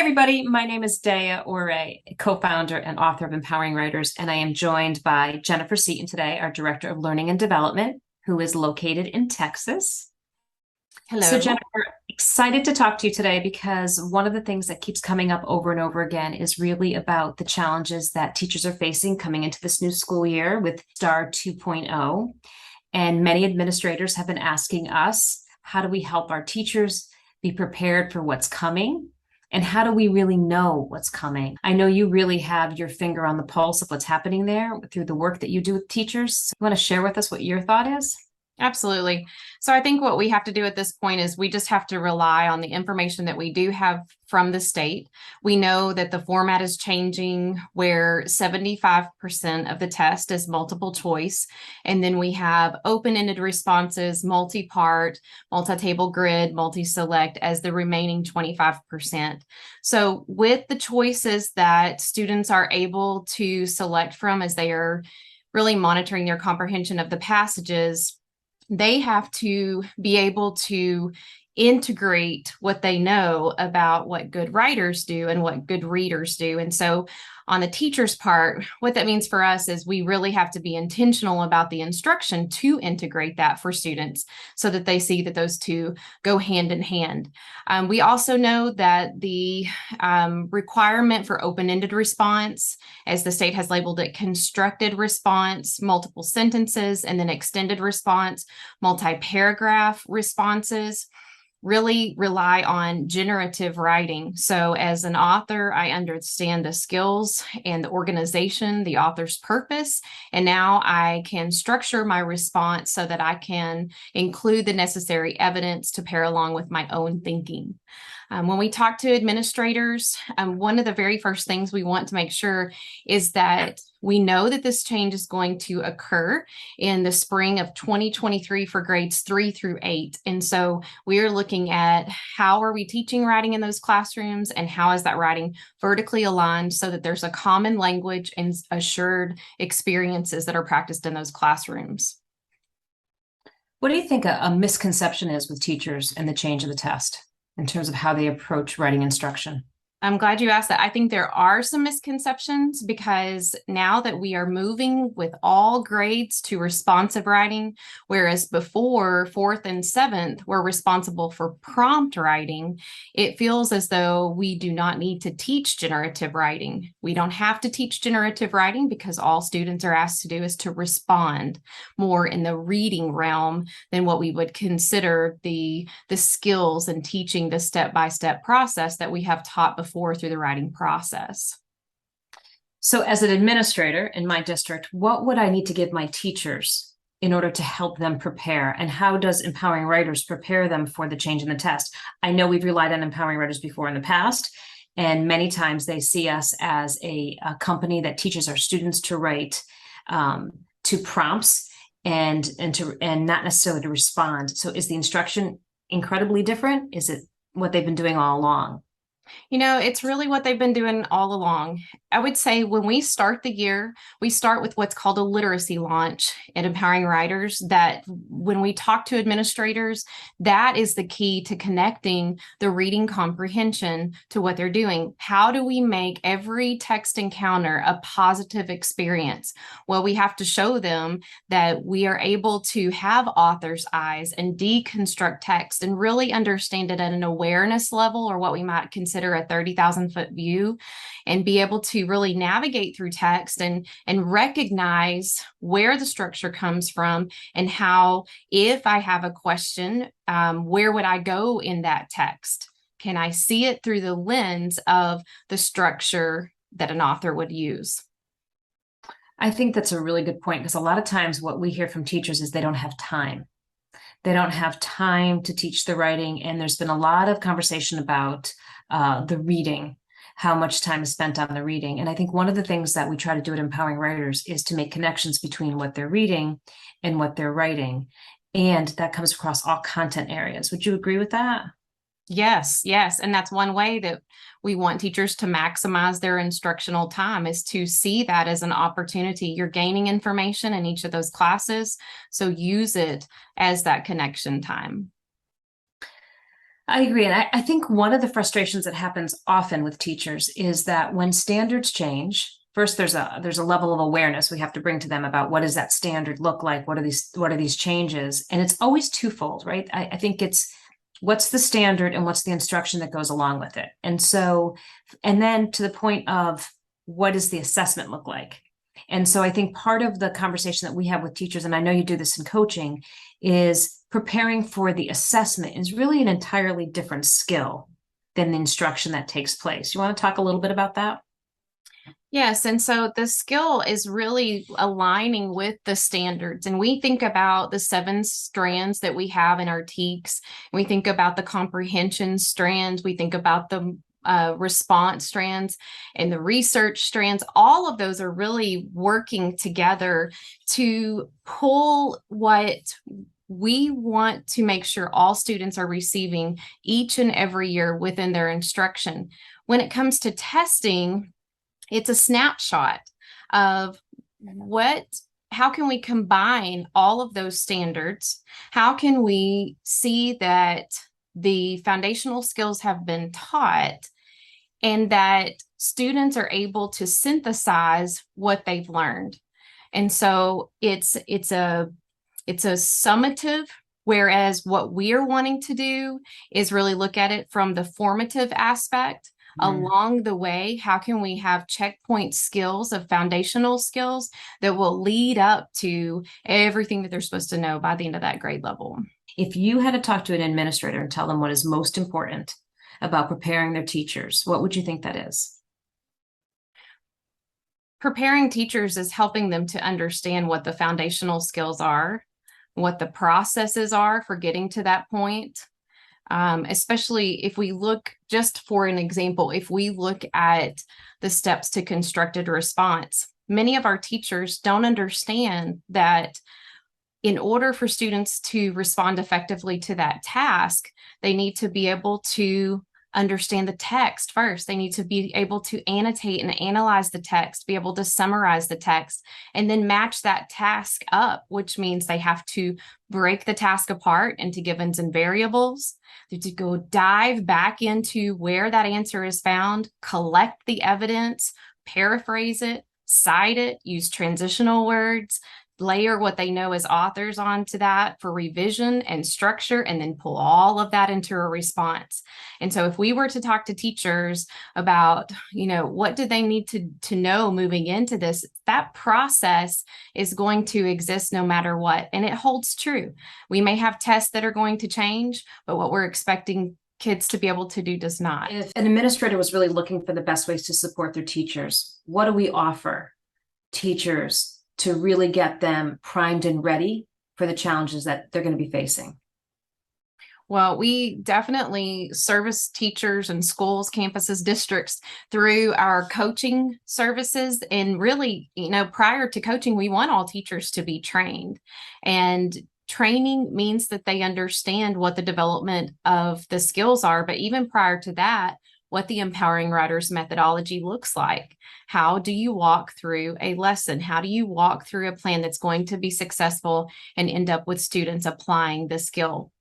everybody. My name is Dea Auray, co-founder and author of Empowering Writers, and I am joined by Jennifer Seaton today, our Director of Learning and Development, who is located in Texas. So, Hello. Jennifer, excited to talk to you today because one of the things that keeps coming up over and over again is really about the challenges that teachers are facing coming into this new school year with STAAR 2.0. And many administrators have been asking us, how do we help our teachers be prepared for what's coming? And how do we really know what's coming? I know you really have your finger on the pulse of what's happening there through the work that you do with teachers. You want to share with us what your thought is? Absolutely. So I think what we have to do at this point is we just have to rely on the information that we do have from the state. We know that the format is changing where 75% of the test is multiple choice. And then we have open-ended responses, multi-part, multi-table grid, multi-select as the remaining 25%. So with the choices that students are able to select from as they are really monitoring their comprehension of the passages, they have to be able to integrate what they know about what good writers do and what good readers do. And so on the teacher's part, what that means for us is we really have to be intentional about the instruction to integrate that for students so that they see that those two go hand in hand. We also know that the requirement for open-ended response, as the state has labeled it, constructed response, multiple sentences, and then extended response, multi-paragraph responses, really rely on generative writing. So as an author, I understand the skills and the organization, the author's purpose, and now I can structure my response so that I can include the necessary evidence to pair along with my own thinking. When we talk to administrators, one of the very first things we want to make sure is that we know that this change is going to occur in the spring of 2023 for grades 3 through 8. And so we are looking at how are we teaching writing in those classrooms and how is that writing vertically aligned so that there's a common language and assured experiences that are practiced in those classrooms. What do you think a misconception is with teachers and the change of the test in terms of how they approach writing instruction? I'm glad you asked that. I think there are some misconceptions because now that we are moving with all grades to responsive writing, whereas before 4th and 7th were responsible for prompt writing, it feels as though we do not need to teach generative writing. We don't have to teach generative writing because all students are asked to do is to respond more in the reading realm than what we would consider the skills and teaching the step-by-step process that we have taught before through the writing process. So as an administrator in my district, what would I need to give my teachers in order to help them prepare? And how does Empowering Writers prepare them for the change in the test? I know we've relied on Empowering Writers before in the past, and many times they see us as a company that teaches our students to write to prompts and not necessarily to respond. So is the instruction incredibly different? Is it what they've been doing all along? You know, it's really what they've been doing all along. I would say when we start the year, we start with what's called a literacy launch at Empowering Writers, that when we talk to administrators, that is the key to connecting the reading comprehension to what they're doing. How do we make every text encounter a positive experience? Well, we have to show them that we are able to have author's eyes and deconstruct text and really understand it at an awareness level, or what we might consider a 30,000-foot view, and be able to really navigate through text and recognize where the structure comes from and how, if I have a question, where would I go in that text? Can I see it through the lens of the structure that an author would use? I think that's a really good point, because a lot of times what we hear from teachers is they don't have time. They don't have time to teach the writing. And there's been a lot of conversation about the reading, how much time is spent on the reading. And I think one of the things that we try to do at Empowering Writers is to make connections between what they're reading and what they're writing. And that comes across all content areas. Would you agree with that? Yes, yes. And that's one way that we want teachers to maximize their instructional time, is to see that as an opportunity. You're gaining information in each of those classes, so use it as that connection time. I agree. And I think one of the frustrations that happens often with teachers is that when standards change, first there's a level of awareness we have to bring to them about what does that standard look like? What are these changes? And it's always twofold, right? I think it's what's the standard and what's the instruction that goes along with it. And so, and then to the point of what does the assessment look like? And so I think part of the conversation that we have with teachers, and I know you do this in coaching, is preparing for the assessment is really an entirely different skill than the instruction that takes place. You want to talk a little bit about that? Yes, and so the skill is really aligning with the standards. And we think about the 7 strands that we have in our TEKS. We think about the comprehension strands. We think about the response strands and the research strands. All of those are really working together to pull what we want to make sure all students are receiving each and every year within their instruction. When it comes to testing, it's a snapshot of how can we combine all of those standards? How can we see that the foundational skills have been taught and that students are able to synthesize what they've learned? And so it's a summative, whereas what we're wanting to do is really look at it from the formative aspect. Along the way, how can we have checkpoint skills of foundational skills that will lead up to everything that they're supposed to know by the end of that grade level? If you had to talk to an administrator and tell them what is most important about preparing their teachers, what would you think that is? Preparing teachers is helping them to understand what the foundational skills are, what the processes are for getting to that point. Especially if we look, just for an example, if we look at the steps to constructed response, many of our teachers don't understand that in order for students to respond effectively to that task, they need to be able to understand the text first. They need to be able to annotate and analyze the text, be able to summarize the text, and then match that task up, which means they have to break the task apart into givens and variables. They have to go dive back into where that answer is found, collect the evidence, paraphrase it, cite it, use transitional words, layer what they know as authors onto that for revision and structure, and then pull all of that into a response. And so if we were to talk to teachers about, what do they need to know moving into this, that process is going to exist no matter what. And it holds true. We may have tests that are going to change, but what we're expecting kids to be able to do does not. If an administrator was really looking for the best ways to support their teachers, what do we offer teachers to really get them primed and ready for the challenges that they're going to be facing? Well, we definitely service teachers and schools, campuses, districts through our coaching services. And really, prior to coaching, we want all teachers to be trained. And training means that they understand what the development of the skills are. But even prior to that, what the Empowering Writers methodology looks like. How do you walk through a lesson? How do you walk through a plan that's going to be successful and end up with students applying the skill?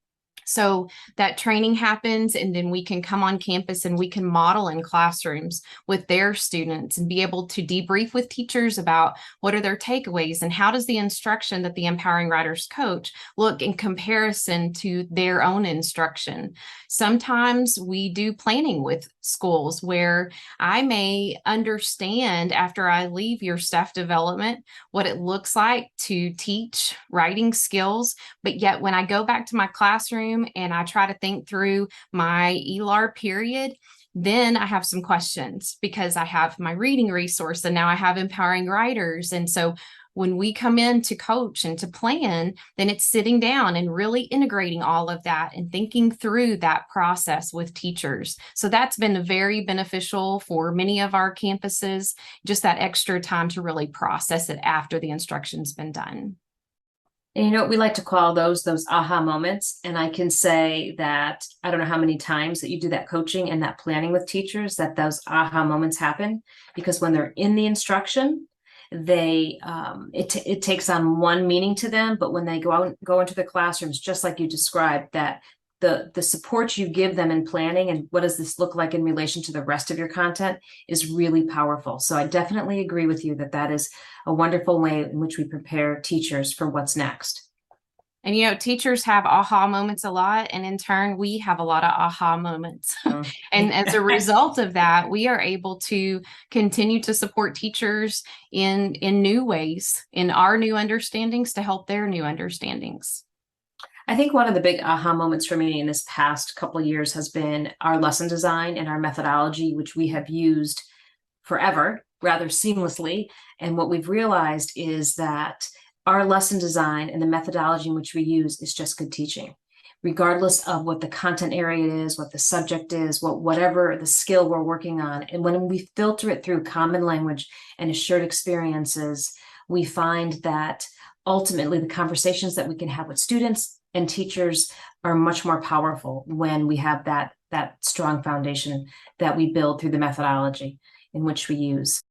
So that training happens, and then we can come on campus and we can model in classrooms with their students and be able to debrief with teachers about what are their takeaways and how does the instruction that the Empowering Writers coach look in comparison to their own instruction. Sometimes we do planning with schools where I may understand after I leave your staff development what it looks like to teach writing skills, but yet when I go back to my classroom and I try to think through my ELAR period, then I have some questions because I have my reading resource and now I have Empowering Writers. And so when we come in to coach and to plan, then it's sitting down and really integrating all of that and thinking through that process with teachers. So that's been very beneficial for many of our campuses, just that extra time to really process it after the instruction's been done. And we like to call those aha moments. And I can say that I don't know how many times that you do that coaching and that planning with teachers, that those aha moments happen, because when they're in the instruction, it takes on one meaning to them. But when they go into the classrooms, just like you described, that the support you give them in planning and what does this look like in relation to the rest of your content is really powerful. So I definitely agree with you that that is a wonderful way in which we prepare teachers for what's next. And, you know, teachers have aha moments a lot, and in turn, we have a lot of aha moments. And as a result of that, we are able to continue to support teachers in new ways, in our new understandings to help their new understandings. I think one of the big aha moments for me in this past couple of years has been our lesson design and our methodology, which we have used forever, rather seamlessly. And what we've realized is that our lesson design and the methodology in which we use is just good teaching, regardless of what the content area is, what the subject is, whatever the skill we're working on. And when we filter it through common language and assured experiences, we find that ultimately the conversations that we can have with students and teachers are much more powerful when we have that strong foundation that we build through the methodology in which we use.